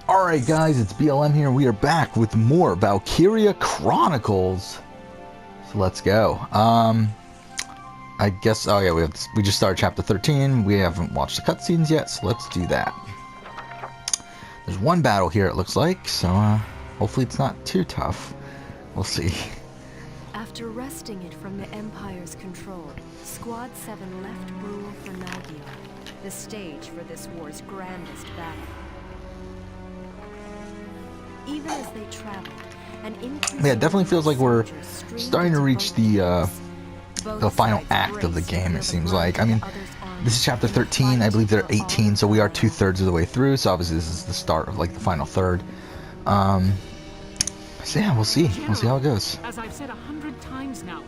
Alright guys, it's BLM here and we are back with more Valkyria Chronicles. So let's go. I guess, oh yeah, we just started chapter 13. We haven't watched the cutscenes yet, so let's do that. There's one battle here it looks like, so hopefully it's not too tough. We'll see. After wresting it from the Empire's control, Squad 7 left Brule for Nagio, the stage for this war's grandest battle. Even as they traveled, yeah, it definitely feels like we're starting to reach the final act of the game, it seems like. I mean, this is chapter 13, I believe they're 18, so we are 2/3 of the way through, so obviously this is the start of like the final third. So yeah, we'll see how it goes. As I've said 100 times now,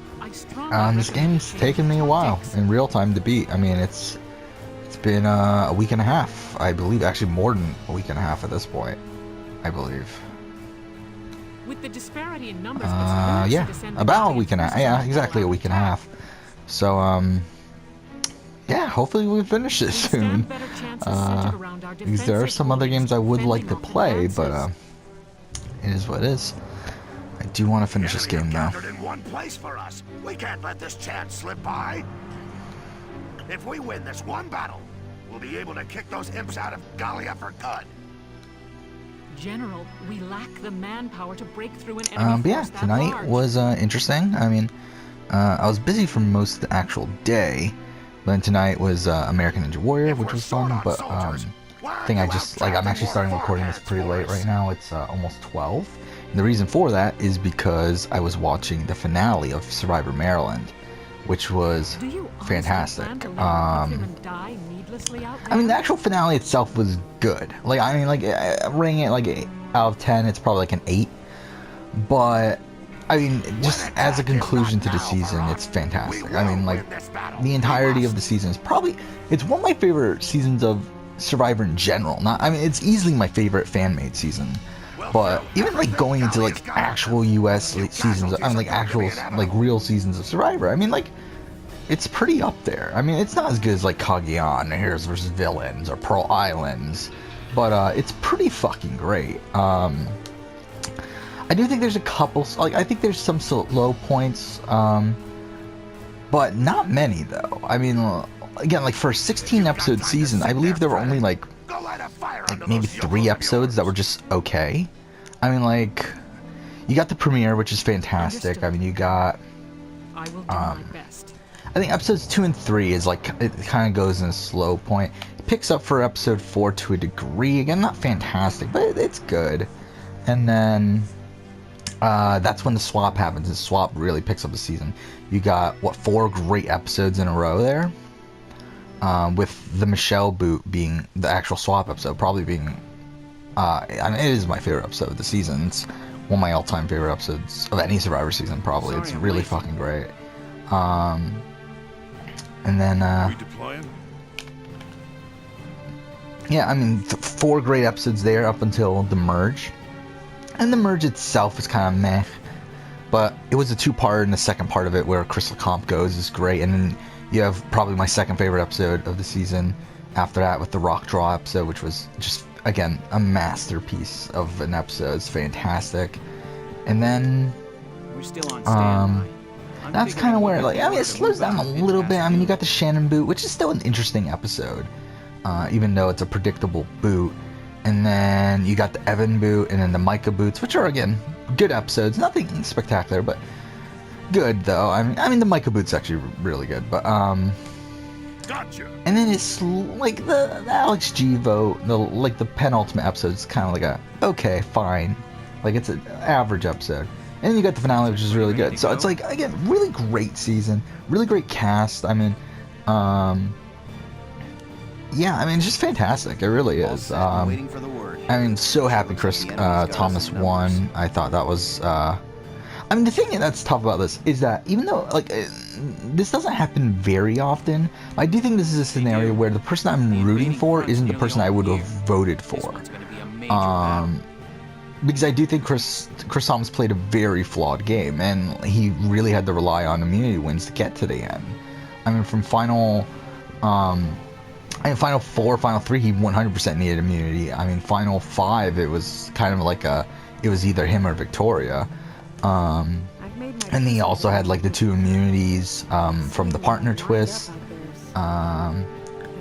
this game's taken me a while in real time to beat. I mean, it's been a week and a half, I believe, actually more than a week and a half at this point, I believe. With the disparity in numbers, yeah, about a week and a half. Yeah, exactly a week and a half. So, yeah, hopefully we finish this soon. Because there are some other games I would like to play, but it is what it is. I do want to finish this game though. In one place for us. We can't let this chance slip by. If we win this one battle, we'll be able to kick those imps out of Gallia for good. General, we lack the manpower to break through an enemy but yeah, force that tonight large. was interesting. I mean, I was busy for most of the actual day, but then tonight was American Ninja Warrior, which was fun. But I think I'm actually starting recording this pretty late right now. It's almost 12. And the reason for that is because I was watching the finale of Survivor Maryland, which was fantastic. I mean, the actual finale itself was good. Like, I mean, like, rating it like 8 out of 10, it's probably like an 8. But, I mean, just as a conclusion to the season, it's fantastic. I mean, like, the entirety of the season is probably, it's one of my favorite seasons of Survivor in general. I mean, it's easily my favorite fan-made season. But even like going into like actual US seasons, I mean, like actual like real seasons of Survivor, I mean, like, it's pretty up there. I mean, it's not as good as like Cagayan, Heroes vs. Villains, or Pearl Islands, but it's pretty fucking great. I do think there's a couple, like, I think there's some low points, but not many though. I mean, again, like for a 16 episode season, I believe there were only like maybe 3 episodes that were just okay. I mean, like, you got the premiere, which is fantastic. I mean, you got I will do my best. I think episodes 2 and 3 is like, it kind of goes in a slow point. It picks up for episode 4 to a degree. Again, not fantastic, but it's good. And then that's when the swap happens. The swap really picks up the season. You got, what, 4 great episodes in a row there? With the Michelle boot being the actual swap episode, probably being, I mean, it is my favorite episode of the season. It's one of my all-time favorite episodes of any Survivor season, probably. It's really fucking great. And then, yeah, I mean, 4 great episodes there up until the merge. And the merge itself is kind of meh, but it was a 2-part, and the second part of it where Crystal Comp goes is great. And then you have probably my second favorite episode of the season after that with the Rock Draw episode, which was just, again, a masterpiece of an episode. It's fantastic. And then, we're still on standby. that's kind of where, like, I mean, it slows down a little bit. I mean, you got the Shannon boot, which is still an interesting episode, even though it's a predictable boot. And then you got the Evan boot, and then the Micah boots, which are, again, good episodes. Nothing spectacular, but good though. I mean, the Micah boot's actually really good, but Gotcha. and then it's like the Alex G vote, the penultimate episode is kind of like a okay, fine, like it's an average episode. And then you got the finale, which is really good. So it's like, again, really great season, really great cast. I mean, yeah, I mean, it's just fantastic. It really is. I mean, so happy Chris Thomas won. I thought that was. I mean, the thing that's tough about this is that even though, like, this doesn't happen very often, I do think this is a scenario where the person I'm rooting for isn't the person I would have voted for. Because I do think Chris Thomas played a very flawed game, and he really had to rely on immunity wins to get to the end. I mean, from final in Final 4, Final 3, he 100% needed immunity. I mean, Final 5, it was kind of like it was either him or Victoria. And he also had like the 2 immunities from the partner twist,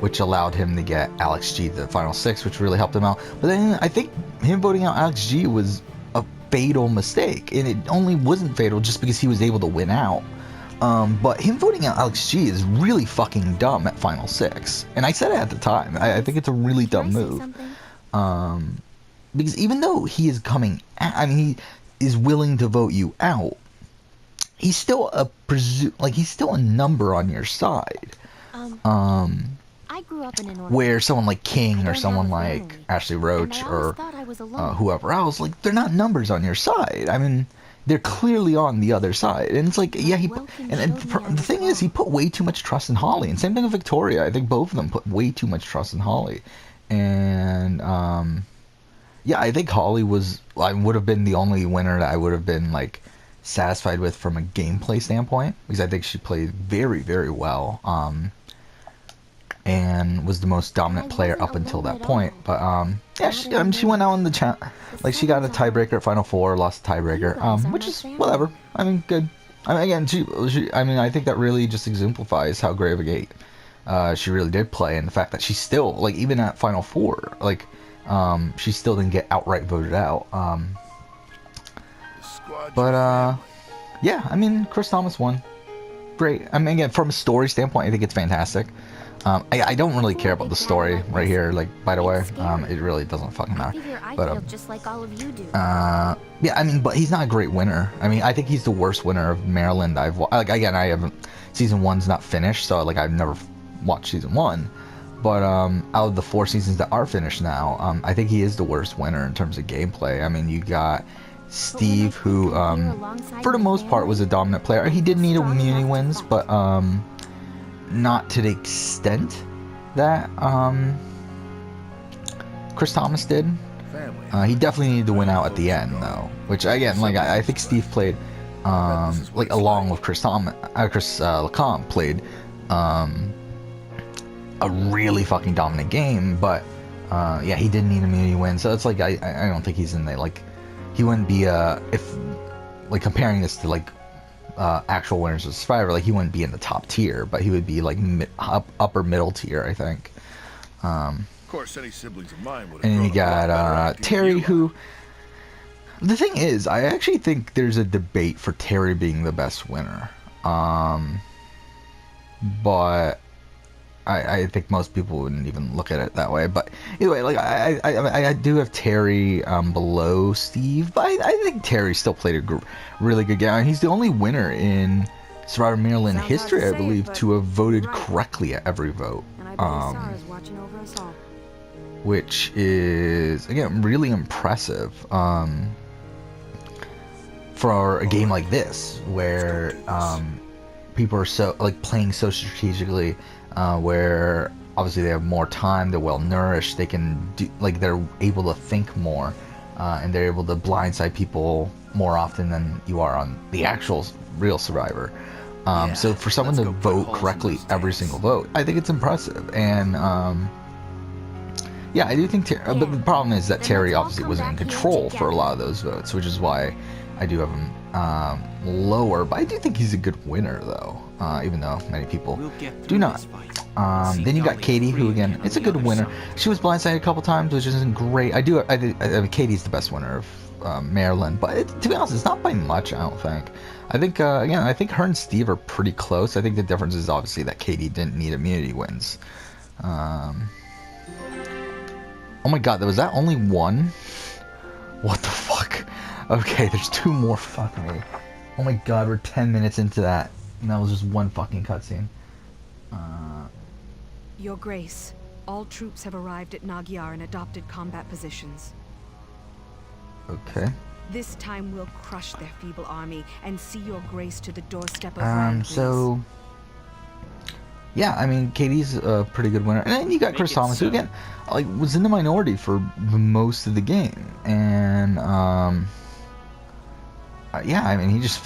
which allowed him to get Alex G the Final 6, which really helped him out. But then I think him voting out Alex G was a fatal mistake, and it only wasn't fatal just because he was able to win out. But him voting out Alex G is really fucking dumb at Final 6. And I said it at the time. I think it's a really dumb move. Because even though he is coming, he is willing to vote you out, he's still he's still a number on your side. I grew up in an where someone like King or someone like Ashley Roach or whoever else, like, they're not numbers on your side. I mean, they're clearly on the other side. And it's like, yeah, the thing is, he put way too much trust in Holly. And same thing with Victoria. I think both of them put way too much trust in Holly. And, yeah, I think Holly would have been the only winner that I would have been, like, satisfied with from a gameplay standpoint. Because I think she played very, very well. And was the most dominant player up until that point. But, yeah, she went out in the chat. Like, she got a tiebreaker at Final 4, lost a tiebreaker, which is whatever. I mean, good. I mean, again, I think that really just exemplifies how great of a game she really did play, and the fact that she still, like, even at Final 4, like, she still didn't get outright voted out. Yeah, I mean, Chris Thomas won. Great. I mean, again, from a story standpoint, I think it's fantastic. I don't really care about the story right here, like, by the way. It really doesn't fucking matter. But, just like all of you do. yeah, I mean, but he's not a great winner. I mean, I think he's the worst winner of Maryland I've watched. Like, again, I haven't, season 1's not finished, so, like, I've never watched season 1. But, out of the 4 seasons that are finished now, I think he is the worst winner in terms of gameplay. I mean, you got Steve, who, for the most part, was a dominant player. He did need immunity wins, but, not to the extent that Chris Thomas did. He definitely needed to win out at the end, though. Which, again, like, I think Steve played, like, along with Chris Lecomte played a really fucking dominant game. But yeah, he didn't need immunity win. So it's like, I don't think he's in there. Like, he wouldn't be if, like, comparing this to, like, actual winners of Survivor, like, he wouldn't be in the top tier, but he would be, like, upper middle tier, I think. Of course, any siblings of mine would have. And then you got Terry, who, the thing is, I actually think there's a debate for Terry being the best winner. But I think most people wouldn't even look at it that way. But anyway, like, I do have Terry below Steve, but I think Terry still played a really good game. He's the only winner in Survivor Maryland history, I believe, to have voted correctly at every vote. Which is, again, really impressive for a game like this, where people are so, like, playing so strategically. Where obviously they have more time, they're well nourished, they can do, like, they're able to think more, and they're able to blindside people more often than you are on the actual real Survivor. So for someone to vote correctly every single vote, I think it's impressive. And yeah, I do think but the problem is that Terry obviously wasn't in control for a lot of those votes, which is why I do have him lower. But I do think he's a good winner, though, even though many people do not. Then you got Katie, who, again, it's a good winner. She was blindsided a couple times, which isn't great. I mean, Katie's the best winner of Maryland, but to be honest, it's not by much, I don't think. I think, again, I think her and Steve are pretty close. I think the difference is obviously that Katie didn't need immunity wins. Oh my god, was that only one? What the fuck? Okay, there's 2 more. Fucking me. Oh my god, we're 10 minutes into that, and that was just one fucking cutscene. Your Grace, all troops have arrived at Nagyar in adopted combat positions. Okay. This time we'll crush their feeble army and see your Grace to the doorstep of Rand, so... yeah, I mean, Katie's a pretty good winner. And then you got Chris Thomas, who, again, like, was in the minority for most of the game. And, yeah, I mean, he just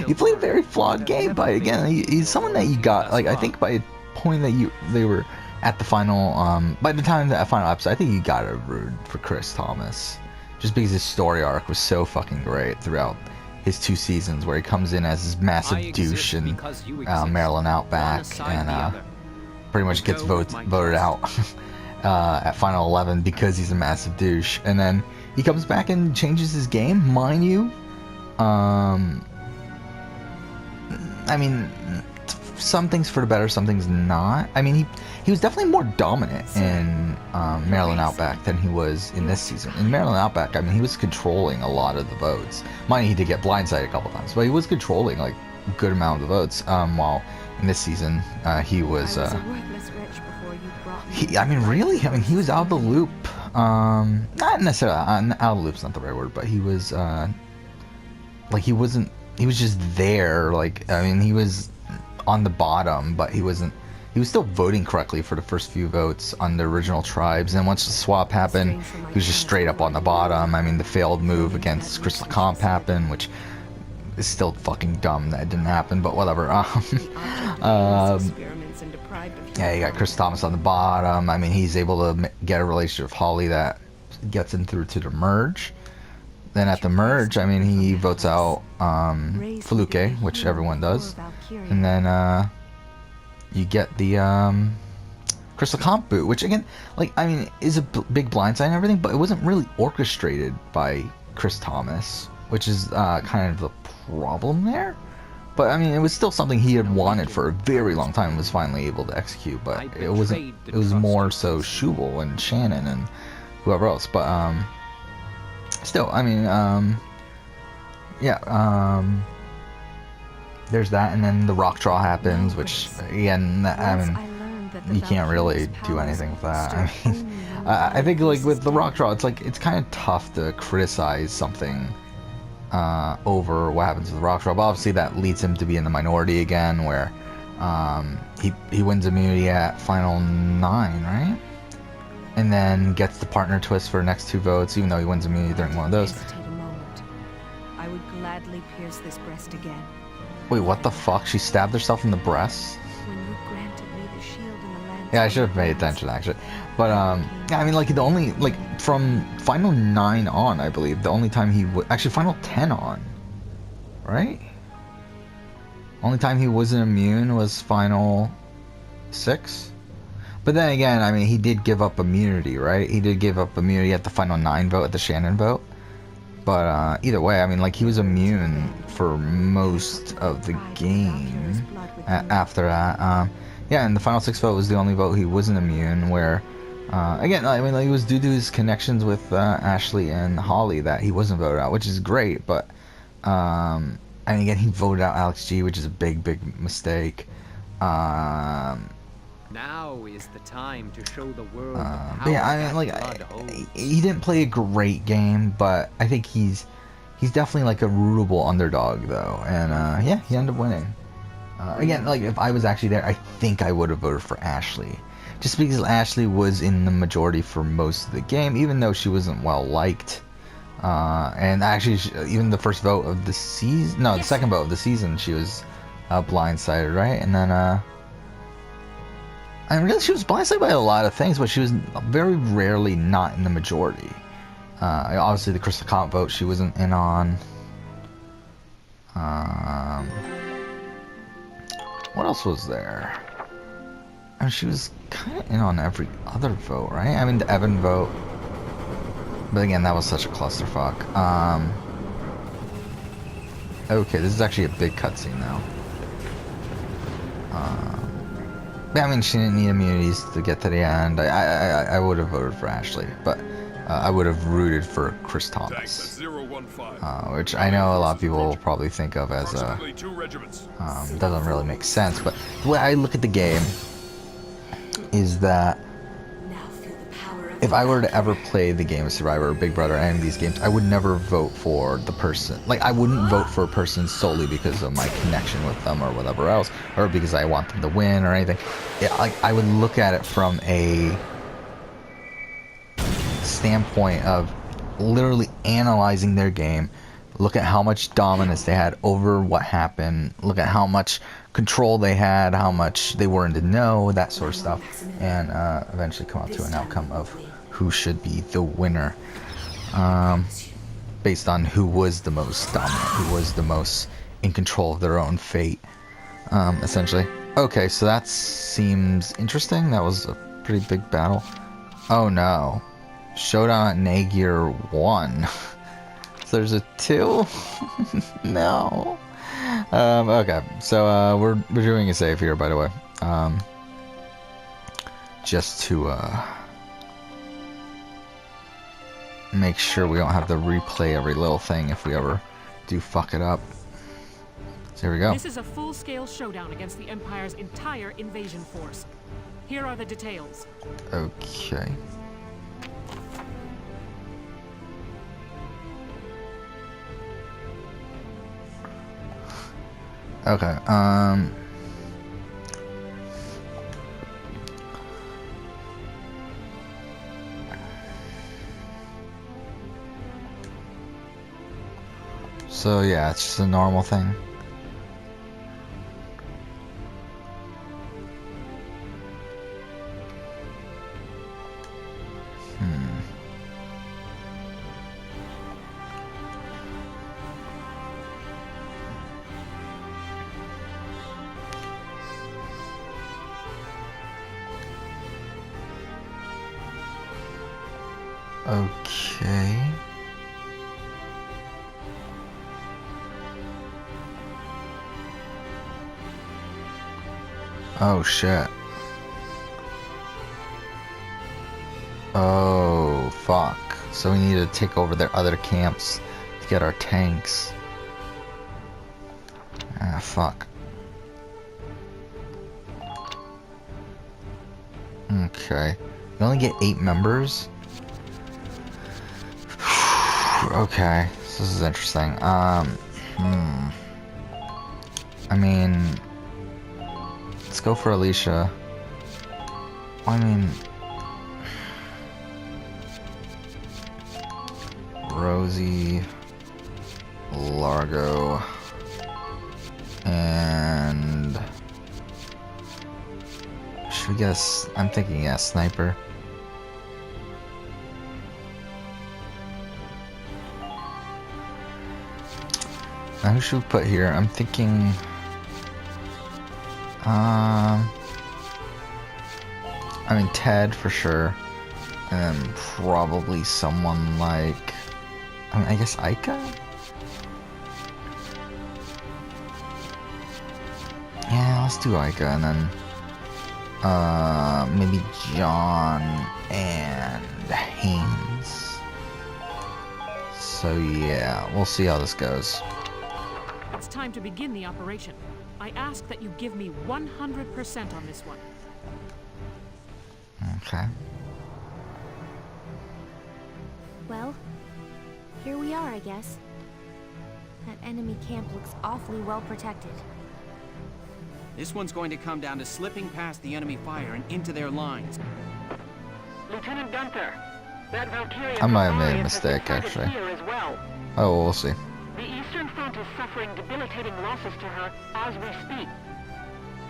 he played a very flawed game. But again, he's someone that you got, like, I think by a point that they were at the final, by the time of that final episode, I think you gotta root for Chris Thomas, just because his story arc was so fucking great throughout his 2 seasons, where he comes in as this massive douche in Maryland Outback, and pretty much gets voted out at Final 11 because he's a massive douche, and then he comes back and changes his game, mind you. I mean, some things for the better, some things not. I mean, he was definitely more dominant in Maryland Outback than he was in this season. In Maryland Outback, I mean, he was controlling a lot of the votes. Mind you, he did get blindsided a couple times, but he was controlling like a good amount of the votes. While in this season, he was. I mean, really? I mean, he was out of the loop. Not necessarily out of the loop's not the right word, but he was like he wasn't. He was just there. Like, I mean, he was on the bottom, but he wasn't. He was still voting correctly for the first few votes on the original tribes, and once the swap happened, he was just straight up on the bottom. I mean, the failed move against Crystal Comp happened, which is still fucking dumb that it didn't happen, but whatever. Yeah, you got Chris Thomas on the bottom. I mean, he's able to get a relationship with Holly that gets him through to the merge. Then at the merge, I mean, he votes out Feluke, which everyone does, and then you get the Crystal Comp boot, which again, like, I mean, is a big blindside and everything, but it wasn't really orchestrated by Chris Thomas, which is kind of the problem there. But I mean, it was still something he had wanted for a very long time and was finally able to execute. But it wasn't. It was more so Schubel and Shannon and whoever else. But still, I mean, yeah. There's that, and then the rock draw happens, which again, I mean, you can't really do anything with that. I mean, I think like with the rock draw, it's like it's kind of tough to criticize something over what happens with the rock draw, but obviously that leads him to be in the minority again, where he wins immunity at final 9, right? And then gets the partner twist for the next 2 votes, even though he wins immunity during one of those. I would gladly pierce this breast again. Wait, what the fuck? She stabbed herself in the breast? When you granted me the shield and the lance. Yeah, I should have paid attention actually. But yeah, I mean, like the only, like from final 9 on, I believe the only time he would actually final 10 on, right? Only time he wasn't immune was final 6. But then again, I mean, he did give up immunity, right? He did give up immunity at the final 9 vote, at the Shannon vote. But either way, I mean, like, he was immune for most of the game after that. Yeah, and the final 6 vote was the only vote he wasn't immune, where, again, I mean, like, it was due to his connections with Ashley and Holly that he wasn't voted out, which is great, but, and again, he voted out Alex G, which is a big, big mistake. Now is the time to show the world. But yeah, I mean, like, he didn't play a great game, but I think he's definitely like a rootable underdog, though, and yeah, he ended up winning. Again, like, if I was actually there, I think I would have voted for Ashley, just because Ashley was in the majority for most of the game, even though she wasn't well liked. And actually, even the first vote of the season, no, the second vote of the season, she was blindsided, right? And then I mean, really, she was blindsided by a lot of things, but she was very rarely not in the majority. Obviously, the Crystal Comp vote she wasn't in on. What else was there? I mean, she was kind of in on every other vote, right? I mean, the Evan vote. But again, that was such a clusterfuck. Okay, this is actually a big cutscene now. I mean, she didn't need immunities to get to the end. I would have voted for Ashley, but I would have rooted for Chris Thomas, which I know a lot of people will probably think of as doesn't really make sense. But the way I look at the game is that if I were to ever play the game of Survivor or Big Brother or any of these games, I would never vote for the person. Like, I wouldn't vote for a person solely because of my connection with them or whatever else, or because I want them to win or anything. Yeah, like, I would look at it from a standpoint of literally analyzing their game, look at how much dominance they had over what happened, look at how much control they had, how much they weren't to know, that sort of stuff, and eventually come out to an outcome of who should be the winner, based on who was the most dominant, who was the most in control of their own fate, essentially. Okay, so that seems interesting. That was a pretty big battle. Oh no. Showdown at Nagier 1. So there's a 2? No. Okay, so we're doing a save here, by the way. Just to make sure we don't have to replay every little thing if we ever do fuck it up. So here we go. This is a full-scale showdown against the Empire's entire invasion force. Here are the details. Okay. Okay, so yeah, it's just a normal thing. Okay. Oh shit. Oh fuck. So we need to take over their other camps to get our tanks. Ah fuck. Okay. We only get 8 members. Okay, so this is interesting. I mean, let's go for Alicia. I mean, Rosie, Largo, and should we guess? I'm thinking, yeah, Sniper. Now who should we put here? I'm thinking, I mean Ted for sure, and then probably someone like, I mean, I guess Aika? Yeah, let's do Aika, and then maybe John and Haynes. So yeah, we'll see how this goes. It's time to begin the operation. I ask that you give me 100% on this one. Okay. Well, here we are, I guess. That enemy camp looks awfully well protected. This one's going to come down to slipping past the enemy fire and into their lines. Lieutenant Gunther, that Valkyria I might have made a Chronicles mistake, has been actually. here as well. Oh, well, we'll see. The Eastern Front is suffering debilitating losses to her as we speak.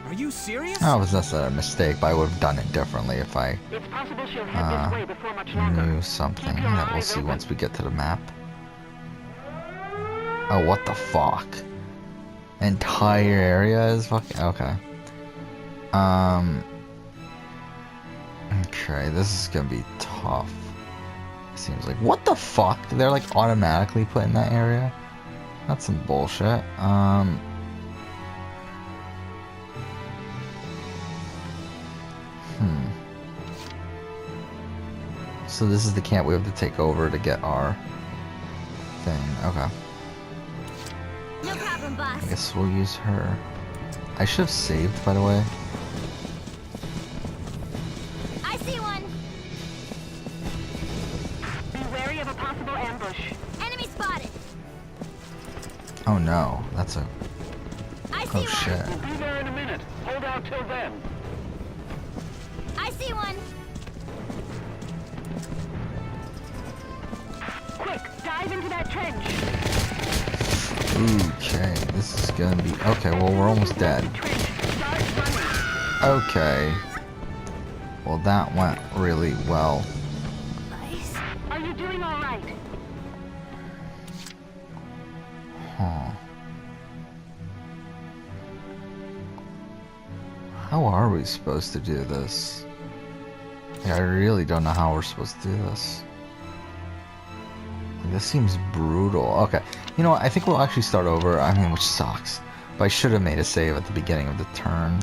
Are you serious? Oh, it was just a mistake, but I would have done it differently if I It's possible she'll head this way before much longer. knew something. Keep your Yeah, we'll eyes see open. once we get to the map. Oh, what the fuck? Entire area is fucking... Okay. Okay, this is gonna be tough. Seems like... What the fuck? They're like automatically put in that area? That's some bullshit. So this is the camp we have to take over to get our thing. Okay. No problem, boss. I guess we'll use her. I should have saved, by the way. I see one. Be wary of a possible ambush. Enemy spotted. Oh no, that's a... I see Oh one. shit. We'll be there in a minute. Hold out till then. I see one. Quick, dive into that trench. Okay, this is gonna be... Okay, well, we're almost dead. Okay. Well, that went really well. Are you doing all right? Huh. How are we supposed to do this? Yeah, I really don't know how we're supposed to do this. This seems brutal. Okay, you know what? I think we'll actually start over. I mean, which sucks. But I should have made a save at the beginning of the turn.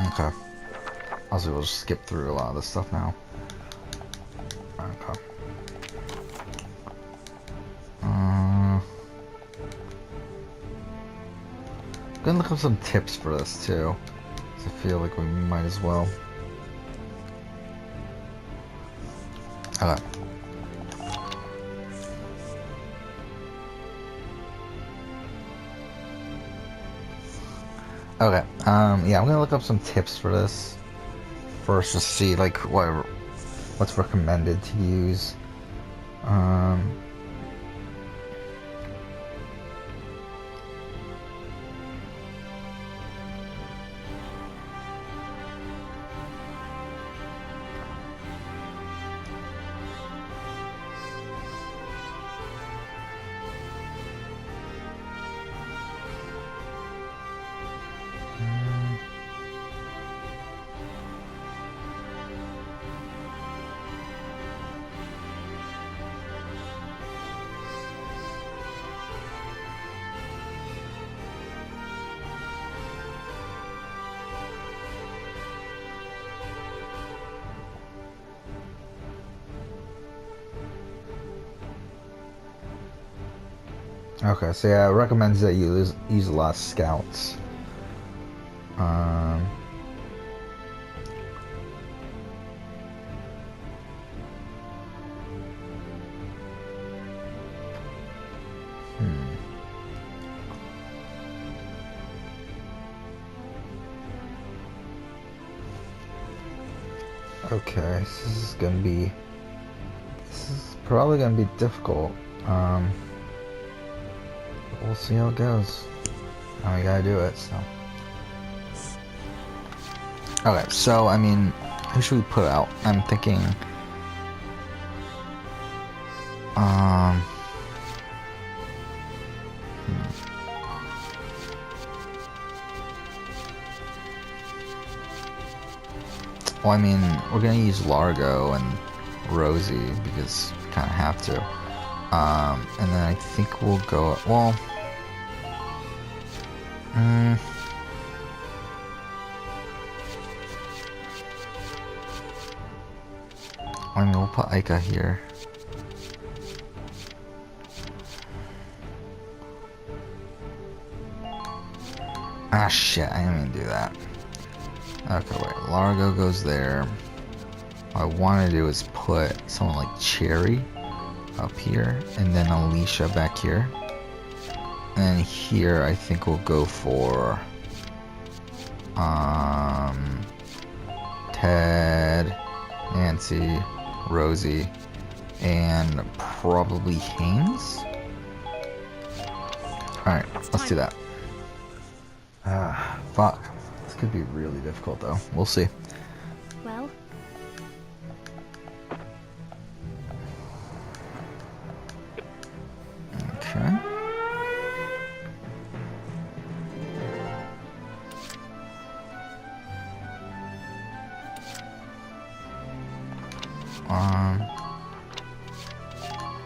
Okay. Also, we'll just skip through a lot of this stuff now. Okay. I'm gonna look up some tips for this too. I feel like we might as well. Okay. Okay. Yeah, I'm gonna look up some tips for this first, just see like what's recommended to use. Okay, so yeah, it recommends that you use a lot of scouts. Okay, this is probably gonna be difficult. We'll see how it goes. Now we gotta do it, so. Okay, so, I mean, who should we put out? I'm thinking... Well, I mean, we're gonna use Largo and Rosie, because we kinda have to. And then I think we'll go... Well... I mean, we'll put Aika here. Ah, shit, I didn't even do that. Okay, wait, Largo goes there. What I want to do is put someone like Cherry up here, and then Alicia back here. And here, I think we'll go for... Ted, Nancy, Rosie, and probably Haynes? Alright, let's do that. Fuck. This could be really difficult though. We'll see. Well, okay.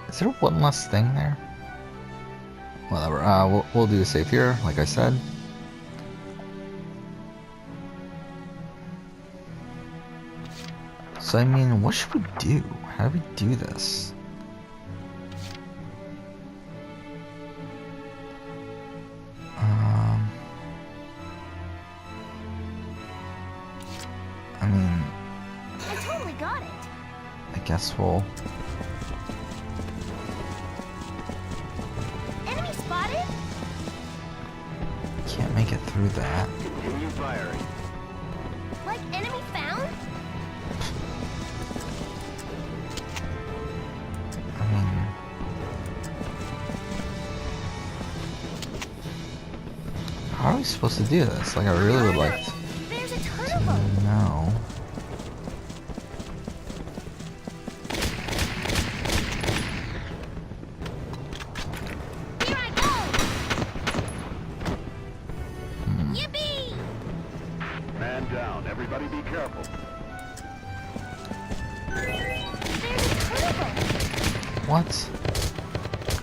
Is there one less thing there? Whatever. We'll do a save here, like I said. So I mean, what should we do? How do we do this? I mean, I totally got it. I guess we'll... Enemy spotted? Can't make it through that. Continue firing. Like enemy found? we supposed to do this? Like, I really would like to There's a turtle. know. Here I go. Yippee! Man down. Everybody be careful. There's a turtle. What?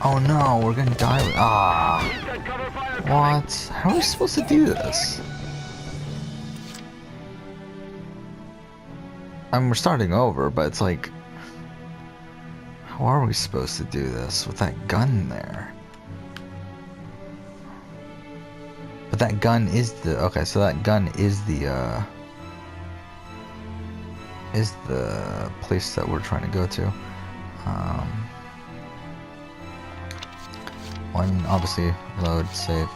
Oh no, we're gonna die with. Ah. What? How are we supposed to do this? I mean, we're starting over, but it's like, how are we supposed to do this with that gun there? But that gun is the, okay, so that gun is the place that we're trying to go to. Well, I mean, obviously, load, save.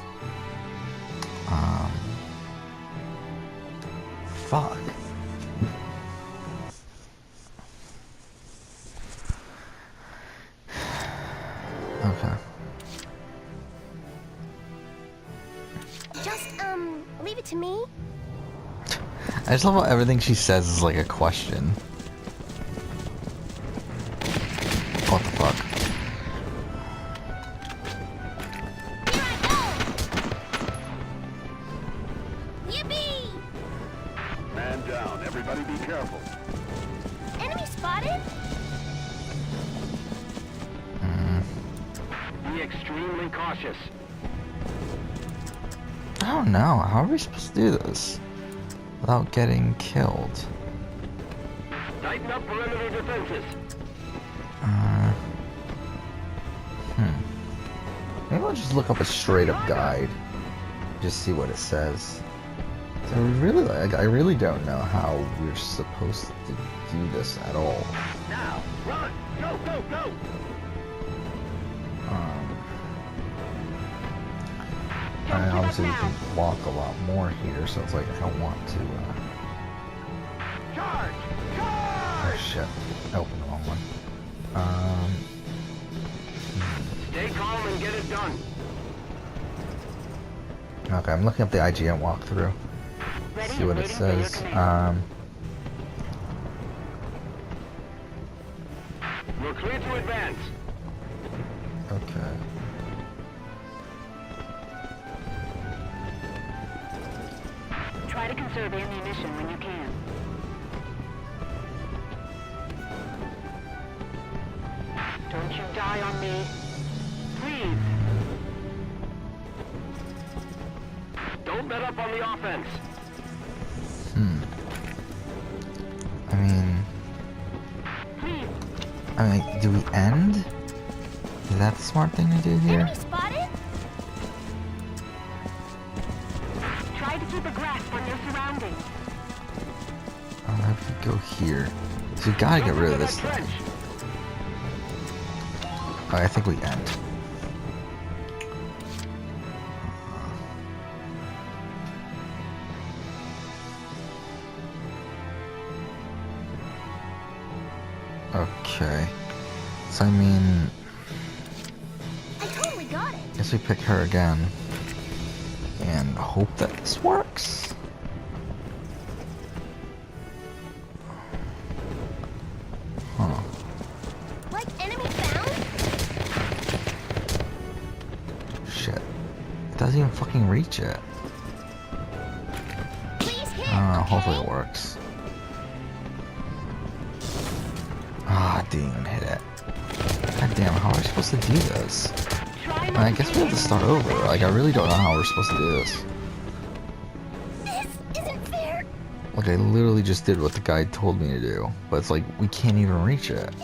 Fuck. Okay. Just, leave it to me. I just love how everything she says is like a question. What the fuck? Here I go. Yippee! Man down. Everybody be careful. Enemy spotted? Be extremely cautious. I don't know. How are we supposed to do this without getting killed? Tighten up perimeter defenses. Maybe I'll just look up a straight up guide. Just see what it says. So I really don't know how we're supposed to do this at all. Now, run! Go, go, go! And obviously we can walk a lot more here, so it's like I don't want to. Charge! Oh shit! I opened the wrong one. Stay calm and get it done. Okay, I'm looking up the IGN walkthrough. See what it says. We're clear to advance. Okay. Try to conserve ammunition when you can. Don't you die on me. Please. Don't let up on the offense. I mean, do we end? Is that the smart thing to do here? Enemy spotted? Try to keep a grasp on your surroundings. Oh, maybe we go here. So we gotta get rid of this thing. Oh, I think we end. Okay. So I mean, I totally got it. guess we pick her again and hope that this works. Huh. Like enemy found? Shit. It doesn't even fucking reach it. Please hit. I don't know, okay? hopefully it works. Ah, didn't even hit it. God damn, how are we supposed to do this? I guess we have to start over. Like, I really don't know how we're supposed to do this. This isn't fair. Like, I literally just did what the guide told me to do. But it's like, we can't even reach it.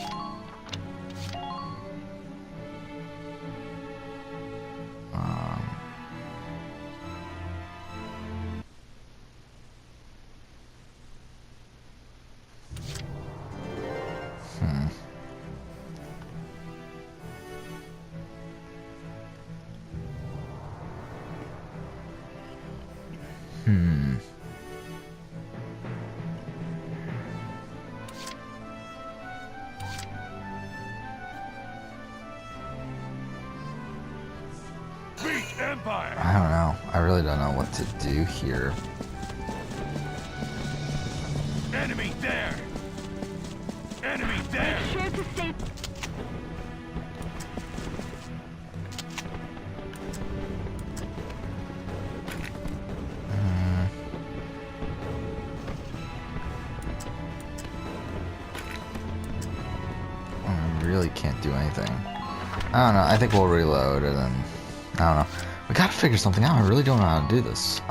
Empire. I don't know. I really don't know what to do here. Enemy there. Enemy there. Sure to stay. I really can't do anything. I don't know. I think we'll reload and then I don't know. We gotta figure something out. I really don't know how to do this.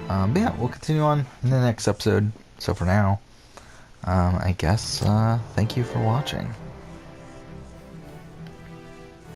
But yeah, we'll continue on in the next episode. So for now, I guess, thank you for watching.